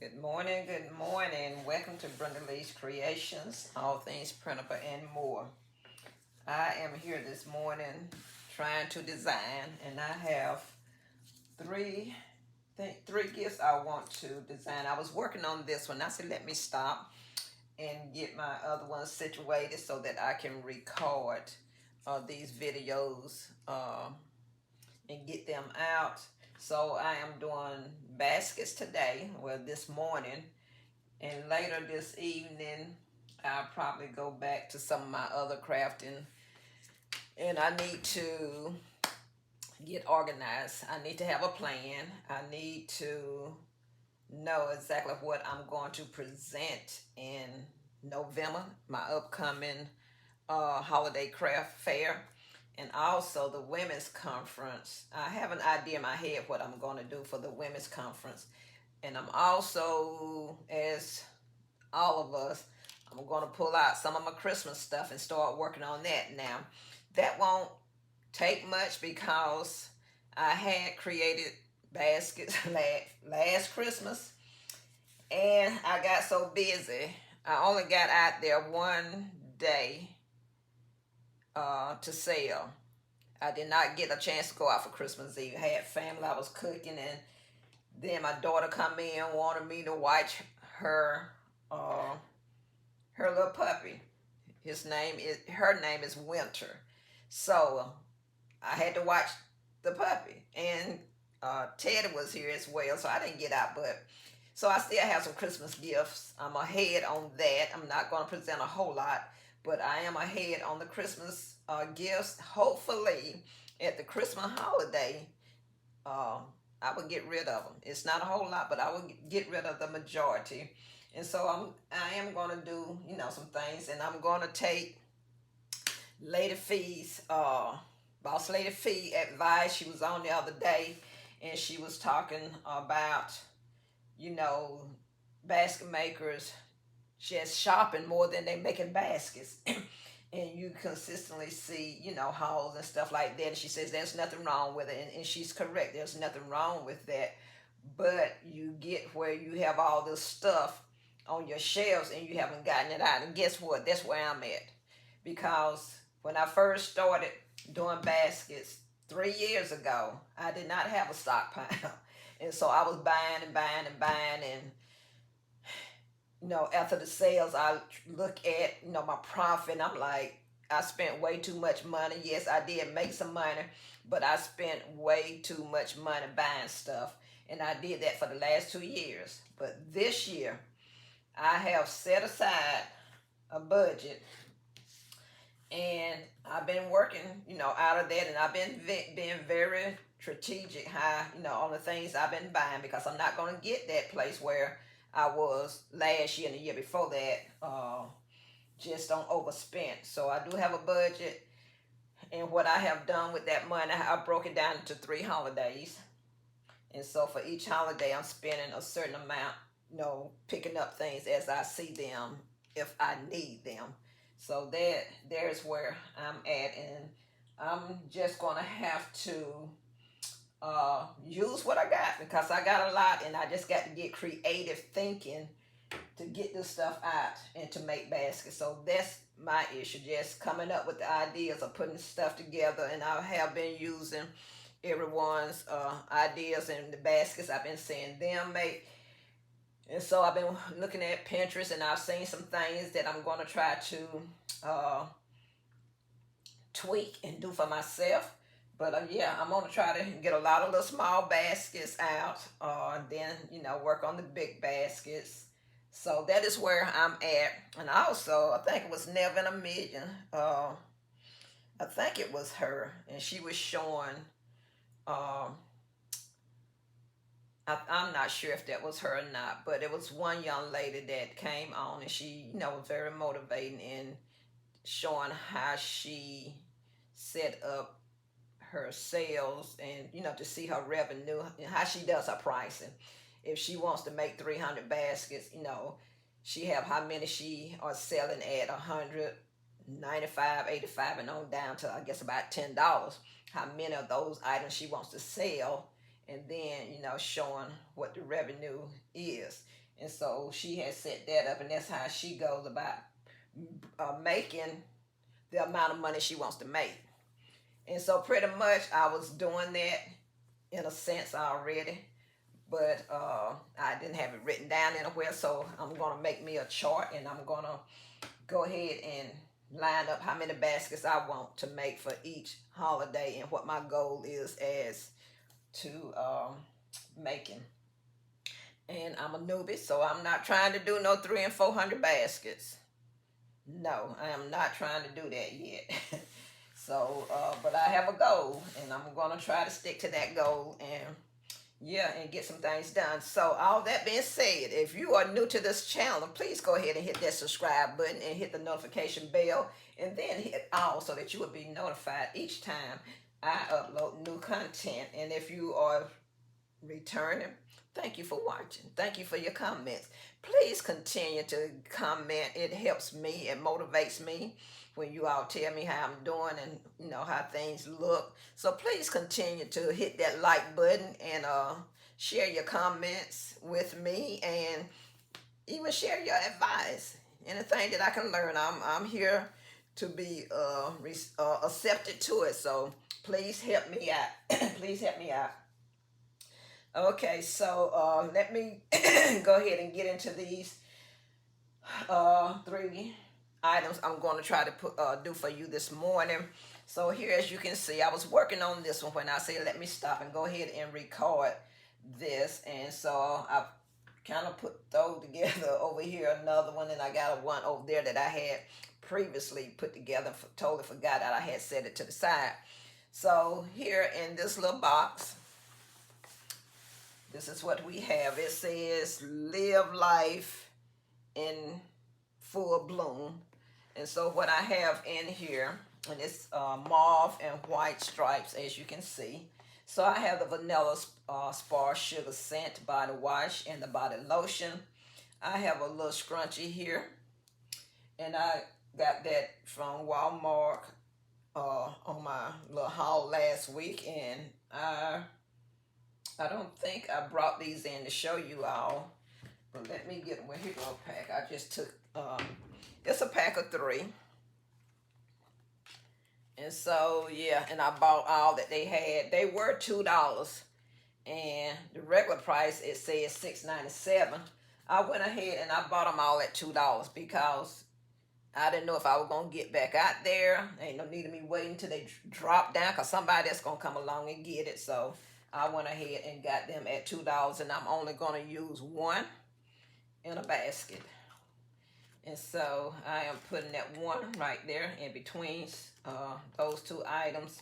Good morning, good morning. Welcome to Brenda Lee's Creations, all things printable and more. I am here this morning trying to design, and I have three three gifts I want to design. I was working on this one. I said, let me stop and get my other ones situated so that I can record these videos and get them out. So I am doing baskets today, well, this morning, and later this evening I'll probably go back to some of my other crafting, and I need to get organized. I need to have a plan. I need to know exactly what I'm going to present in November, my upcoming holiday craft fair, and also the women's conference. I have an idea in my head what I'm going to do for the women's conference, and I'm also, as all of us, I'm going to pull out some of my Christmas stuff and start working on that now. That won't take much because I had created baskets last Christmas, and I got so busy. I only got out there one day to sell. I did not get a chance to go out for Christmas Eve. I had family. I was cooking, and then my daughter come in, wanted me to watch her uh, her little puppy. Her name is Winter. So I had to watch the puppy, and Teddy was here as well. So I didn't get out, but so I still have some Christmas gifts. I'm ahead on that. I'm not going to present a whole lot, but I am ahead on the Christmas gifts. Hopefully, at the Christmas holiday, uh, I will get rid of them. It's not a whole lot, but I will get rid of the majority. And so I am going to do some things, and I'm going to take Lady Fee's Boss Lady Fee advice. She was on the other day, and she was talking about you know basket makers just shopping more than they making baskets. And you consistently see, hauls and stuff like that. And she says there's nothing wrong with it. And she's correct. There's nothing wrong with that. But you get where you have all this stuff on your shelves and you haven't gotten it out. And guess what? That's where I'm at. Because when I first started doing baskets 3 years ago, I did not have a stockpile. And so I was buying and buying and buying, and after the sales, I look at, my profit, and I'm like, I spent way too much money. Yes, I did make some money, but I spent way too much money buying stuff. And I did that for the last 2 years. But this year, I have set aside a budget, and I've been working, out of that, and I've been being very strategic on the things I've been buying, because I'm not going to get that place where I was last year and the year before that, just don't overspend. So I do have a budget, and what I have done with that money, I broke it down into 3 holidays. And so for each holiday, I'm spending a certain amount, picking up things as I see them, if I need them. So there's where I'm at, and I'm just gonna have to use what I got, because I got a lot, and I just got to get creative thinking to get this stuff out and to make baskets. So that's my issue, just coming up with the ideas of putting stuff together. And I have been using everyone's ideas and the baskets. I've been seeing them make, and so I've been looking at Pinterest, and I've seen some things that I'm going to try to tweak and do for myself. But yeah, I'm going to try to get a lot of little small baskets out, and then, work on the big baskets. So that is where I'm at. And also, I think it was Never in a Million. I think it was her, and she was showing, I'm not sure if that was her or not, but it was one young lady that came on, and she, was very motivating in showing how she set up her sales, and to see her revenue and how she does her pricing. If she wants to make 300 baskets, she have how many she are selling at 195, 85, and on down to, I guess, about $10. How many of those items she wants to sell, and then, you know, showing what the revenue is. And so she has set that up, and that's how she goes about making the amount of money she wants to make. And so pretty much I was doing that in a sense already, but I didn't have it written down anywhere. So I'm gonna make me a chart, and I'm gonna go ahead and line up how many baskets I want to make for each holiday and what my goal is as to making. And I'm a newbie, so I'm not trying to do no 300 and 400 baskets. No, I am not trying to do that yet. So, but I have a goal, and I'm gonna try to stick to that goal, and yeah, and get some things done. So, all that being said, if you are new to this channel, please go ahead and hit that subscribe button and hit the notification bell, and then hit all so that you will be notified each time I upload new content. And if you are returning, thank you for watching. Thank you for your comments. Please continue to comment. It helps me and motivates me when you all tell me how I'm doing and, you know, how things look. So please continue to hit that like button and share your comments with me, and even share your advice. Anything that I can learn, I'm here to be accepted to it. So please help me out. Please help me out. Okay, so let me go ahead and get into these three items I'm going to try to do for you this morning. So here, as you can see, I was working on this one when I said let me stop and go ahead and record this. And so I kind of put those together over here, another one, and I got one over there that I had previously put together. Totally forgot that I had set it to the side. So here in this little box, this is what we have. It says live life in full bloom. And so what I have in here, and it's mauve and white stripes, as you can see. So I have the vanilla spar sugar scent body wash and the body lotion. I have a little scrunchie here, and I got that from Walmart on my little haul last week, and I don't think I brought these in to show you all, but let me get one. Here go a pack. I just took, it's a pack of 3. And so, yeah, and I bought all that they had. They were $2, and the regular price, it says $6.97. I went ahead and I bought them all at $2 because I didn't know if I was going to get back out there. Ain't no need of me waiting until they drop down, because somebody else going to come along and get it. So I went ahead and got them at $2, and I'm only going to use one in a basket. And so I am putting that one right there in between those 2 items.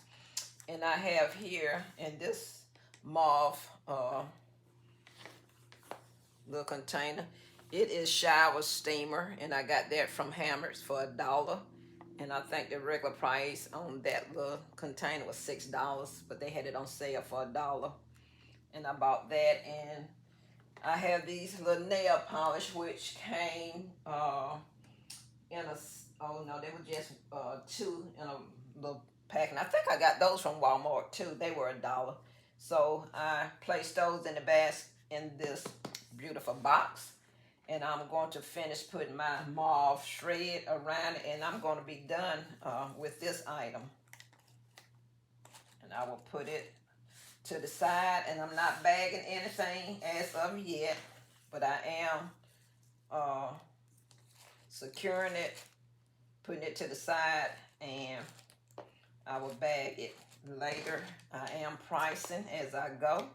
And I have here in this mauve little container, it is shower steamer, and I got that from Hammers for $1. And I think the regular price on that little container was $6, but they had it on sale for $1. And I bought that. And I have these little nail polish, which came in a, oh no, they were just 2 in a little pack. And I think I got those from Walmart too. They were $1. So I placed those in the basket in this beautiful box. And I'm going to finish putting my mauve shred around it, and I'm going to be done with this item. And I will put it to the side, and I'm not bagging anything as of yet, but I am securing it, putting it to the side, and I will bag it later. I am pricing as I go,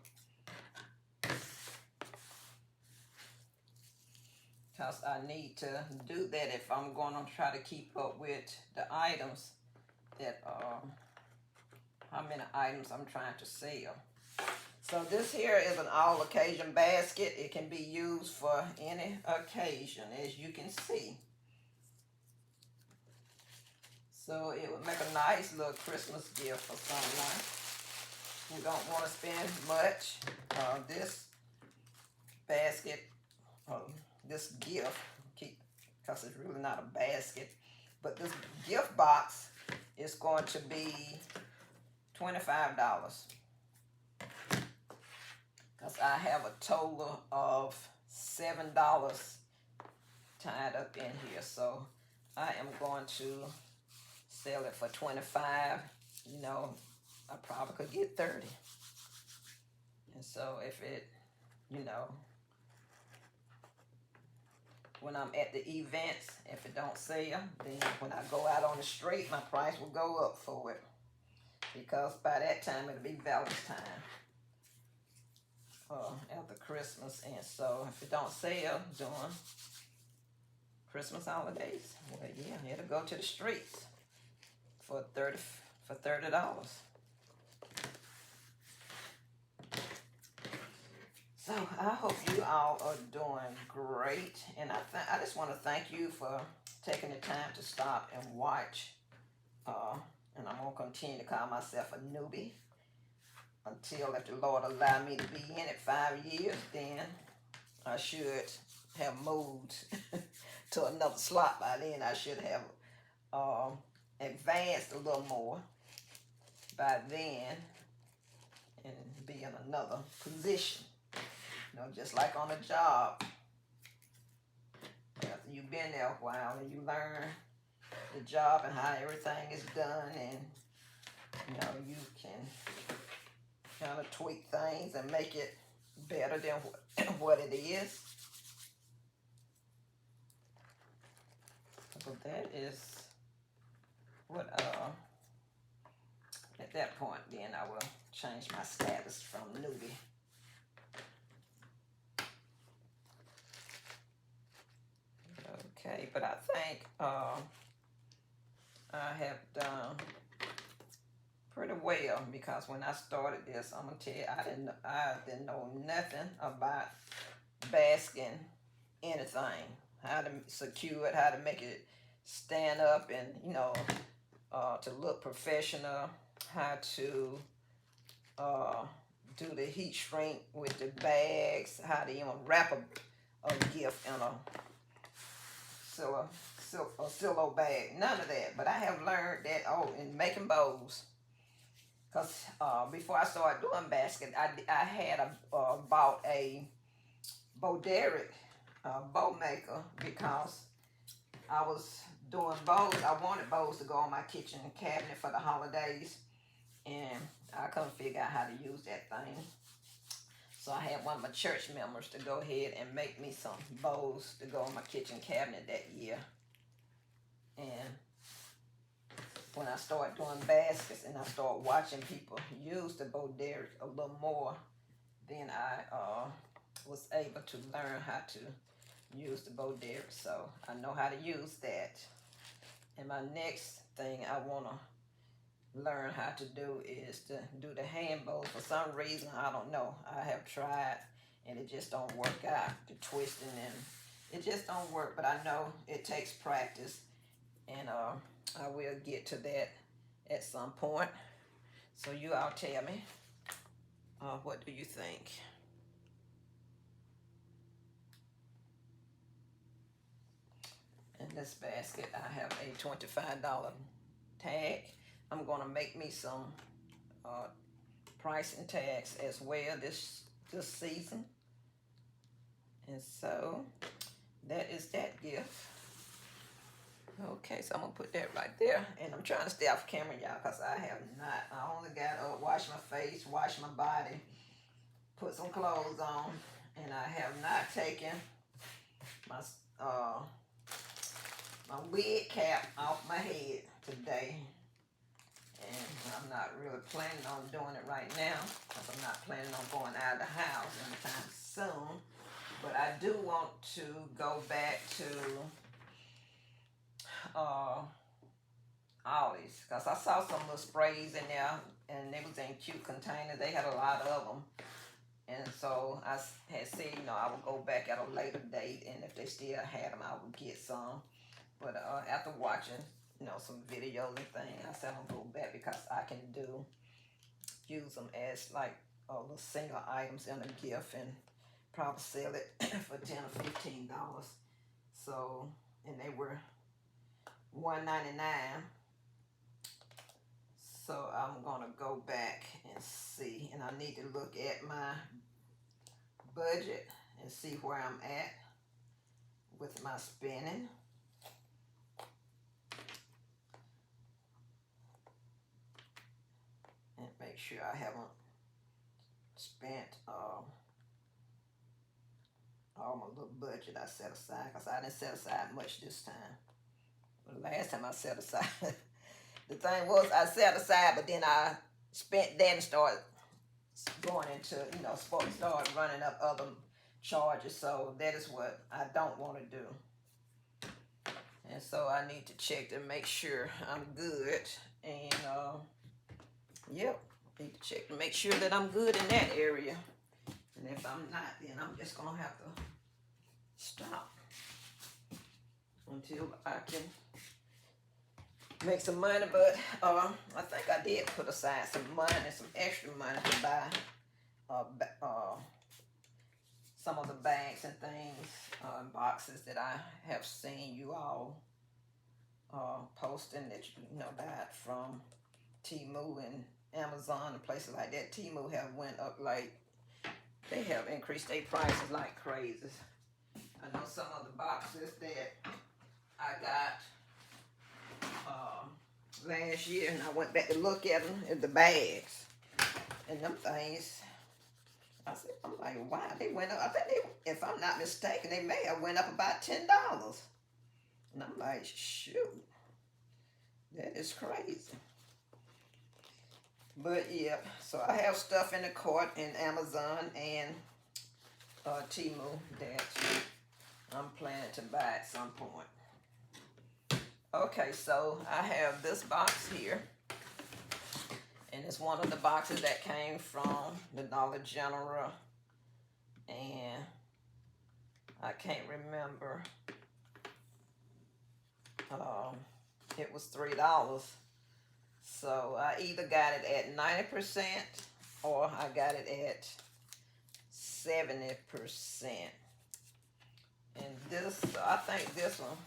because I need to do that if I'm going to try to keep up with the items that how many items I'm trying to sell. So this here is an all occasion basket. It can be used for any occasion, as you can see. So it would make a nice little Christmas gift for someone who don't want to spend much. This basket, this gift, because it's really not a basket, but this gift box is going to be $25. because I have a total of $7 tied up in here. So I am going to sell it for 25. You know, I probably could get 30. And so if it, you know, when I'm at the events, if it don't sell, then when I go out on the street, my price will go up for it. Because by that time, it'll be Valentine's time. After Christmas. And so if it don't sell during Christmas holidays, well, yeah, it'll go to the streets for $30. So I hope you all are doing great, and I just want to thank you for taking the time to stop and watch. And I'm gonna continue to call myself a newbie until, if the Lord allow me to be in it 5 years, then I should have moved to another slot by then. I should have advanced a little more by then and be in another position. You know, just like on a job. After you've been there a while and you learn the job and how everything is done, and you know, you can kind of tweak things and make it better than what it is. So that is what, at that point, then I will change my status from newbie. Okay, but I think I have done pretty well, because when I started this, I'm gonna tell you, I didn't know nothing about basking anything, how to secure it, how to make it stand up, and you know, to look professional, how to do the heat shrink with the bags, how to even wrap a gift in a silo bag. None of that. But I have learned that, in making bows. Because before I started doing basket, I had bought a Boderic bow maker, because I was doing bows. I wanted bows to go on my kitchen cabinet for the holidays, and I couldn't figure out how to use that thing. So I had one of my church members to go ahead and make me some bows to go on my kitchen cabinet that year. And when I started doing baskets and I started watching people use the Boderic a little more, then I was able to learn how to use the Boderic. So I know how to use that. And my next thing I want to learn how to do is to do the hand bows. For some reason, I don't know, I have tried and it just don't work out. The twisting, and it just don't work. But I know it takes practice, and I will get to that at some point. So you all tell me, what do you think? In this basket, I have a $25 tag. I'm gonna make me some pricing tags as well this season. And so that is that gift. Okay, so I'm gonna put that right there, and I'm trying to stay off camera, y'all, because I only got wash my face, wash my body, put some clothes on, and I have not taken my my wig cap off my head today. And I'm not really planning on doing it right now, because I'm not planning on going out of the house anytime soon. But I do want to go back to Ollie's, because I saw some little sprays in there, and they was in cute containers. They had a lot of them. And so I had said, I would go back at a later date, and if they still had them, I would get some. But after watching, some videos and things, I said I'm gonna go back, because I can use them as like little single items in a gift, and probably sell it for $10 or $15. So, and they were $1.99. So I'm gonna go back and see, and I need to look at my budget and see where I'm at with my spending. And make sure I haven't spent all my little budget I set aside, because I didn't set aside much this time. The last time I set aside, the thing was I set aside, but then I spent that and started going into, start running up other charges. So that is what I don't want to do. And so I need to check to make sure I'm good. And yep, need to check to make sure that I'm good in that area. And if I'm not, then I'm just gonna have to stop until I can make some money. But I think I did put aside some money, some extra money to buy some of the bags and things, boxes that I have seen you all posting that buy it from Temu and Amazon and places like that. Temu have went up like, they have increased their prices like crazy. I know some of the boxes that I got last year, and I went back to look at them in the bags, and them things, I'm like, wow, they went up. I think they, if I'm not mistaken, they may have went up about $10. And I'm like, shoot, that is crazy. But yeah, so I have stuff in the cart in Amazon and Temu that I'm planning to buy at some point. Okay, so I have this box here, and it's one of the boxes that came from the Dollar General, and I can't remember. It was $3. So I either got it at 90% or I got it at 70%. And this, I think this one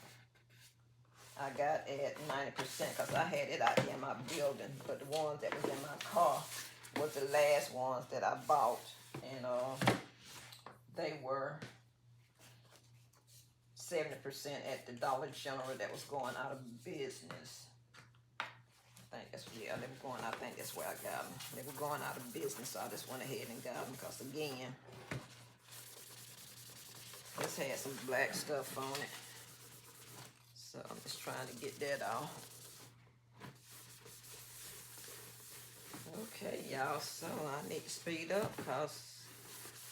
I got at 90% because I had it out there in my building. But the ones that was in my car was the last ones that I bought. And they were 70% at the Dollar General that was going out of business. I think that's, yeah, they were going, I think that's where I got them. They were going out of business, so I just went ahead and got them because, again, this had some black stuff on it. So I'm just trying to get that off. Okay, y'all, so I need to speed up because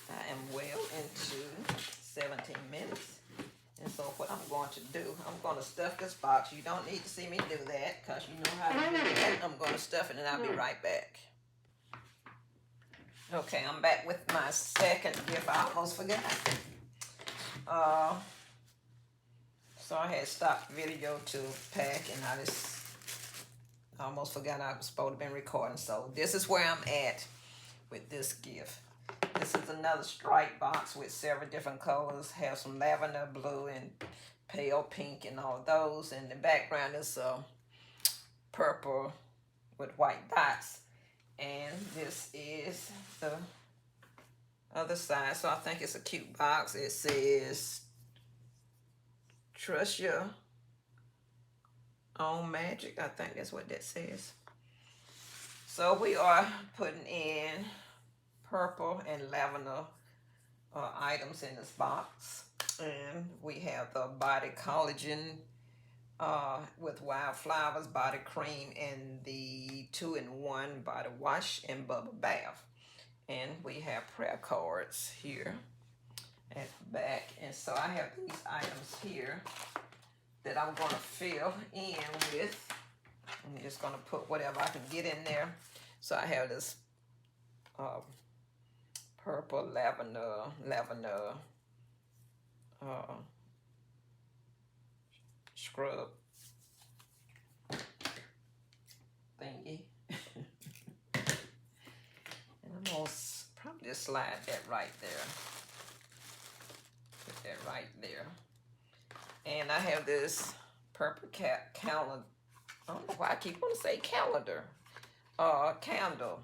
I am well into 17 minutes. And so what I'm going to do, I'm going to stuff this box. You don't need to see me do that because you know how to do that. I'm going to stuff it and I'll be right back. Okay, I'm back with my second gift. I almost forgot. So I had stopped the video to pack and I just almost forgot I was supposed to be recording. So this is where I'm at with this gift. This is another stripe box with several different colors. Have some lavender, blue, and pale pink and all those. And the background is purple with white dots. And this is the other side. So I think it's a cute box. It says, trust your own magic. I think that's what that says. So we are putting in purple and lavender items in this box. And we have the body collagen with wildflowers body cream and the 2-in-1 body wash and bubble bath. And we have prayer cards here at the back. And so I have these items here that I'm going to fill in with. I'm just going to put whatever I can get in there. So I have this purple lavender scrub thingy. And I'm going to probably just slide that right there. Put that right there. And I have this purple calendar. I don't know why I keep wanting to say calendar. Candle.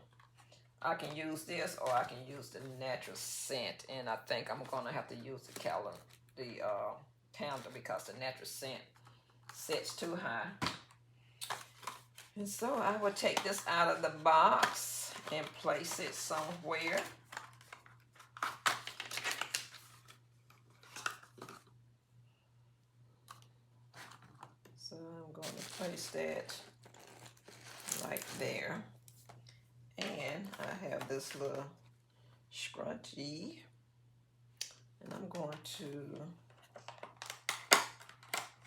I can use this or I can use the natural scent, and I think I'm gonna have to use the candle because the natural scent sets too high. And so I will take this out of the box and place it somewhere. So I'm going to place that right there. And I have this little scrunchie, and I'm going to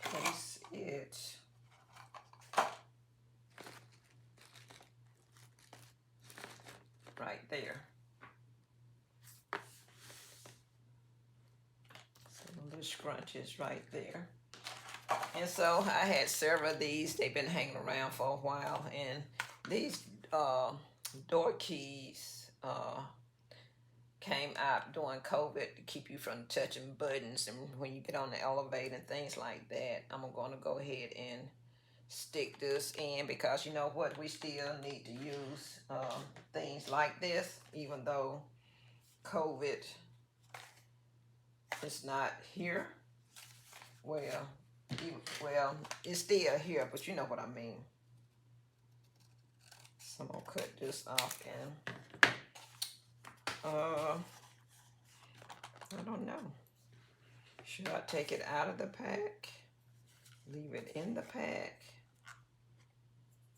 place it right there. So the little scrunchie is right there. And so I had several of these. They've been hanging around for a while, and these door keys came out during COVID to keep you from touching buttons and when you get on the elevator and things like that. I'm going to go ahead and stick this in because you know what, we still need to use things like this even though COVID is not here. Well, it's still here, but you know what I mean. So I'm gonna cut this off and I don't know. Should I take it out of the pack? Leave it in the pack?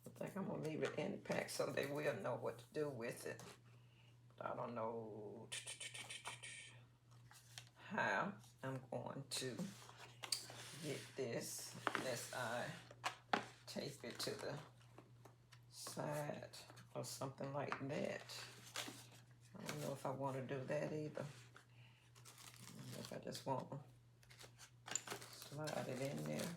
I think I'm gonna leave it in the pack so they will know what to do with it. But I don't know how I'm going to get this unless I tape it to the side or something like that. I don't know if I want to do that either. If I just want to slide it in there.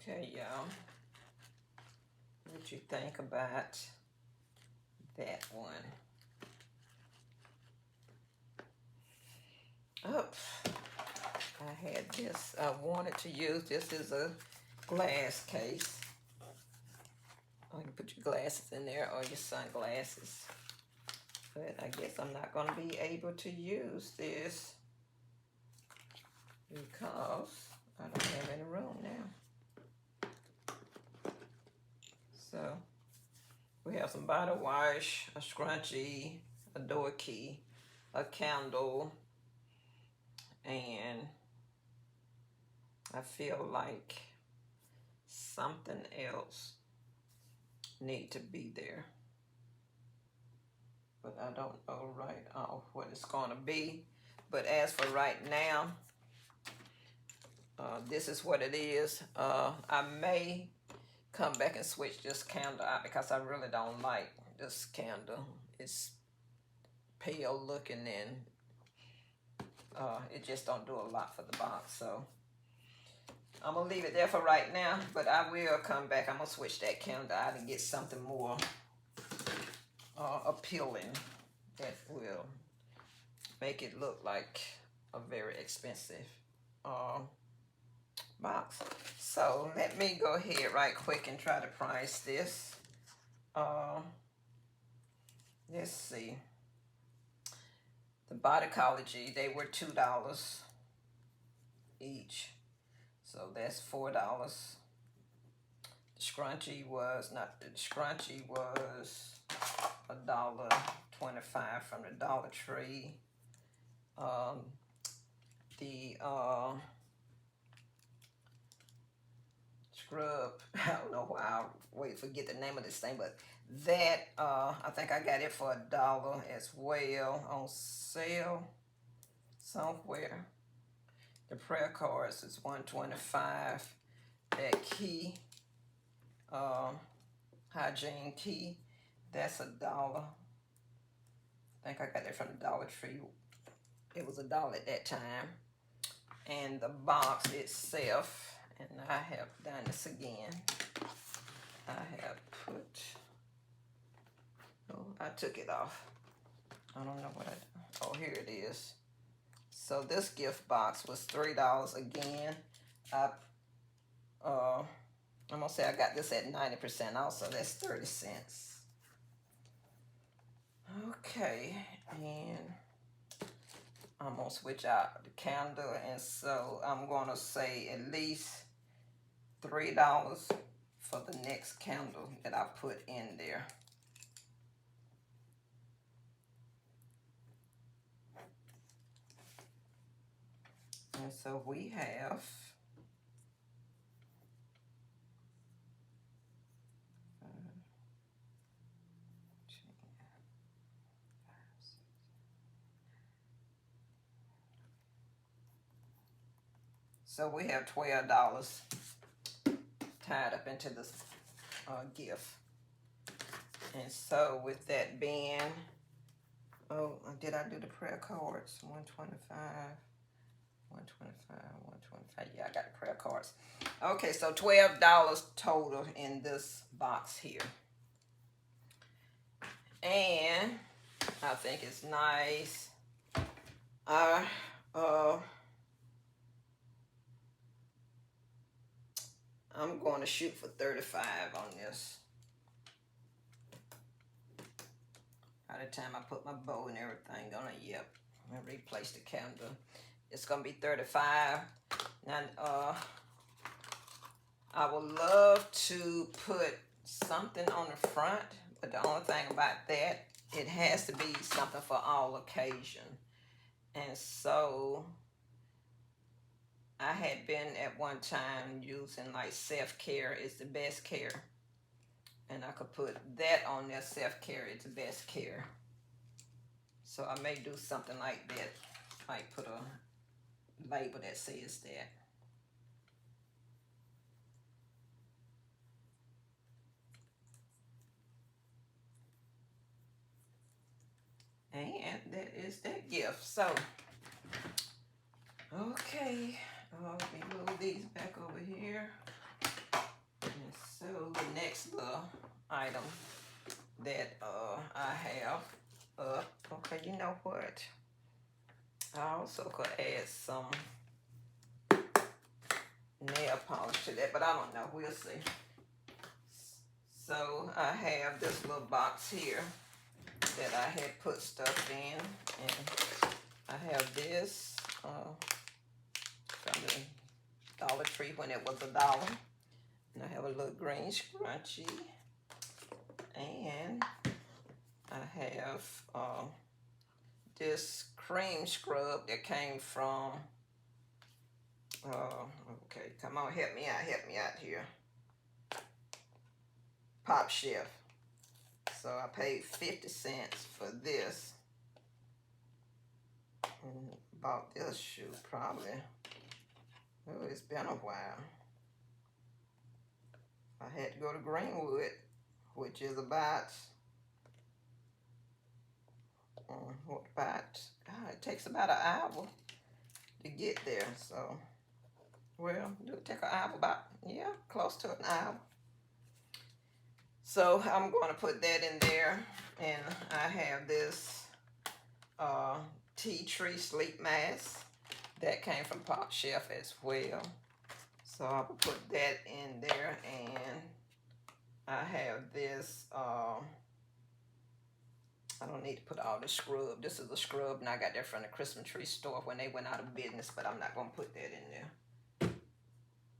Okay, y'all. What you think about that one? Oh, I had this. I wanted to use this as a glass case. Or you can put your glasses in there or your sunglasses. But I guess I'm not going to be able to use this because I don't have any room now. So we have some body wash, a scrunchie, a door key, a candle, and I feel like something else need to be there. But I don't know right off what it's going to be. But as for right now, this is what it is. I may come back and switch this candle out because I really don't like this candle. It's pale looking and it just don't do a lot for the box. So I'm gonna leave it there for right now, but I will come back. I'm gonna switch that candle out and get something more appealing that will make it look like a very expensive box. So let me go ahead right quick and try to price this. Let's see. The Bodycology, they were $2 each. So that's $4. The scrunchie was $1.25 from the Dollar Tree. The scrub, I don't know why I forget the name of this thing, but that I think I got it for $1 as well on sale. somewhere. The prayer cards is $125. That key, hygiene key, that's $1. I think I got that from the Dollar Tree. It was $1 at that time. And the box itself, and I have done this again. I have put, oh, I took it off. I don't know what oh, here it is. So this gift box was $3 again. I'm gonna say I got this at 90% also. That's 30 cents. Okay, and I'm gonna switch out the candle, and so I'm gonna say at least $3 for the next candle that I put in there. And so we have $12 tied up into this gift. And so with that being, oh, did I do the prayer cards? 125, 125, 125. Yeah, I got the prayer cards. Okay, so $12 total in this box here. And I think it's nice. I'm going to shoot for 35 on this. By the time I put my bow and everything on it, yep, I'm gonna replace the candle. It's gonna be 35. Now, I would love to put something on the front, but the only thing about that, it has to be something for all occasion. And so I had been at one time using like self-care is the best care. And I could put that on there, self-care is the best care. So I may do something like that, like put a label that says that. And that is that gift. So, okay, let me move these back over here. And so the next little item that I have okay, you know what? I also could add some nail polish to that, but I don't know. We'll see. So I have this little box here that I had put stuff in, and I have this from the Dollar Tree when it was $1. And I have a little green scrunchie, and I have this cream scrub that came from okay, come on, help me out here, Pop Chef. So I paid 50 cents for this, and bought this shoe probably, oh, it's been a while. I had to go to Greenwood, which is about it takes about an hour to get there. So, well, it'll take an hour, about, yeah, close to an hour. So I'm going to put that in there, and I have this tea tree sleep mask that came from Pop Chef as well. So I will put that in there, and I have this, I don't need to put all the scrub. This is a scrub, and I got that from the Christmas tree store when they went out of business, but I'm not going to put that in there.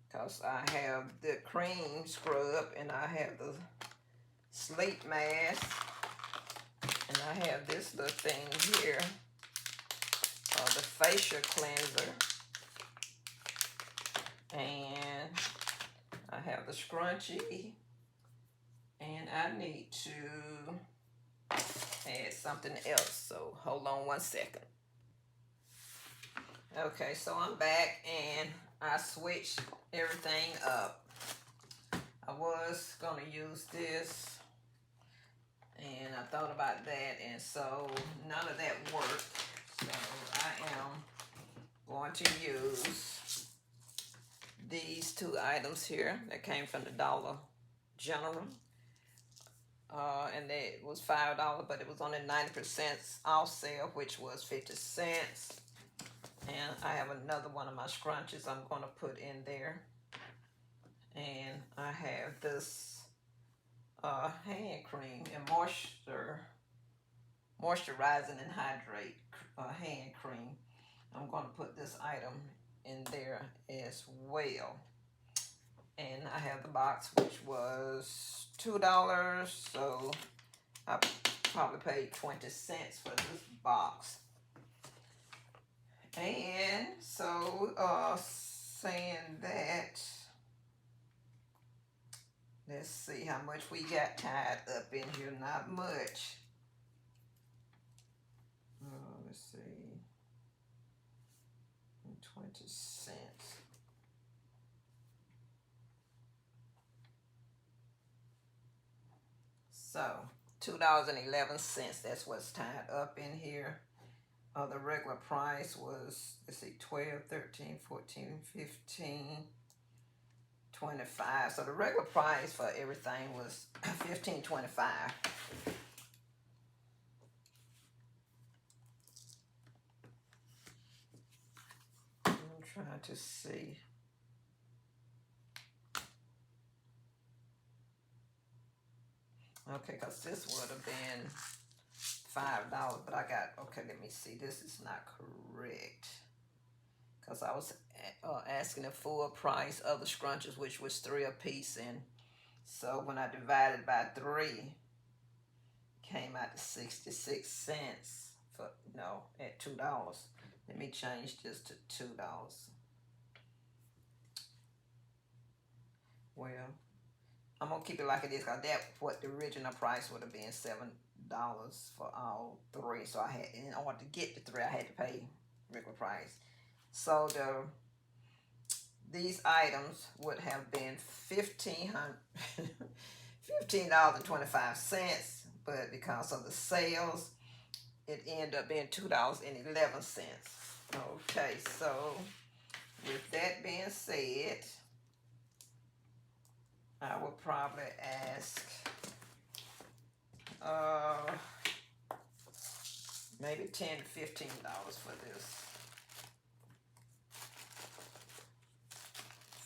Because I have the cream scrub, and I have the sleep mask, and I have this little thing here, the facial cleanser, and I have the scrunchie, and I need to add something else, so hold on one second. Okay, so I'm back and I switched everything up. I was gonna use this and I thought about that, and so none of that worked. So I am going to use these two items here that came from the Dollar General. And it was $5, but it was on a 90% off sale, which was 50 cents. And I have another one of my scrunchies I'm going to put in there. And I have this hand cream and moisturizing and hydrate hand cream. I'm going to put this item in there as well. And I have the box, which was $2, so I probably paid 20 cents for this box. And so saying that, let's see how much we got tied up in here. Not much. Let's see, 20 cents. So $2.11, that's what's tied up in here. The regular price was, let's see, 12, 13, 14, 15, 25. So the regular price for everything was $15.25. I'm trying to see. Okay, because this would have been $5, but I got, okay, let me see. This is not correct. Because I was asking the full price of the scrunchies, which was 3 a piece. And so when I divided by 3, came out to 66 cents for, no, at $2. Let me change this to $2. Well, I'm gonna keep it like it is, because that what the original price would have been, $7 for all 3. So I had, in order to get the 3, I had to pay regular price. So these items would have been $15.25, but because of the sales, it ended up being $2.11. Okay, so with that being said, I would probably ask maybe $10 to $15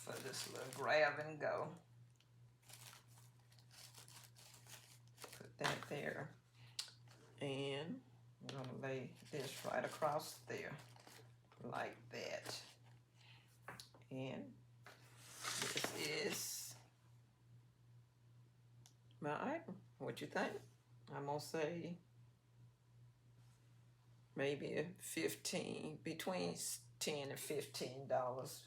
for this little grab and go. Put that there, and I'm gonna lay this right across there like that. And this is my item. What you think? I'm gonna say maybe 15, between $10 and $15.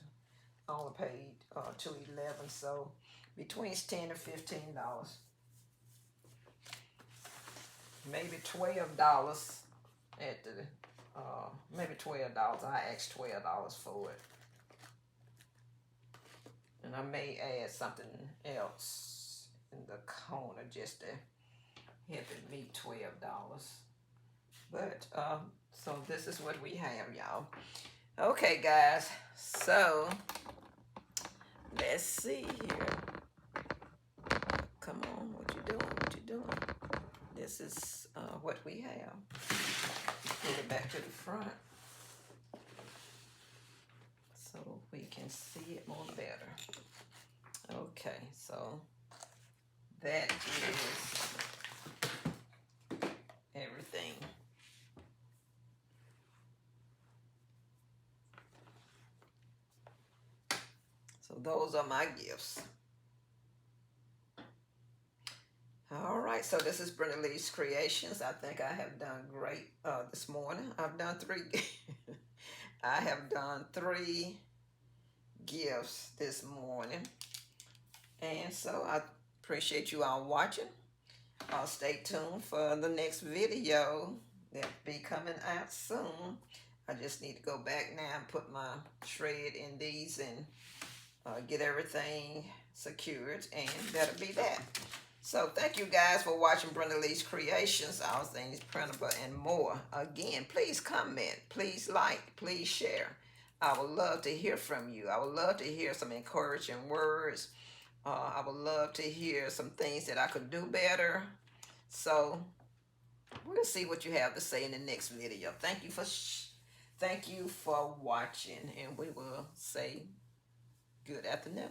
I only paid $2.11, so between $10 and $15. Maybe $12 at the maybe $12. I asked $12 for it. And I may add something else in the corner just to help it meet $12. But so this is what we have, y'all. Okay, guys, so let's see here. Come on, what you doing? What you doing? This is what we have. Put it back to the front so we can see it more better. Okay, so that is everything. So those are my gifts. All right, so this is Brenda Lee's Creations. I think I have done great this morning. I've done 3. I have done 3 gifts this morning. And so I appreciate you all watching. Stay tuned for the next video that'll be coming out soon. I just need to go back now and put my shred in these and get everything secured, and that'll be that. So thank you guys for watching Brenda Lee's Creations, All Things Printable and More. Again, please comment, please like, please share. I would love to hear from you. I would love to hear some encouraging words. I would love to hear some things that I could do better. So we'll see what you have to say in the next video. Thank you for watching, and we will say good afternoon.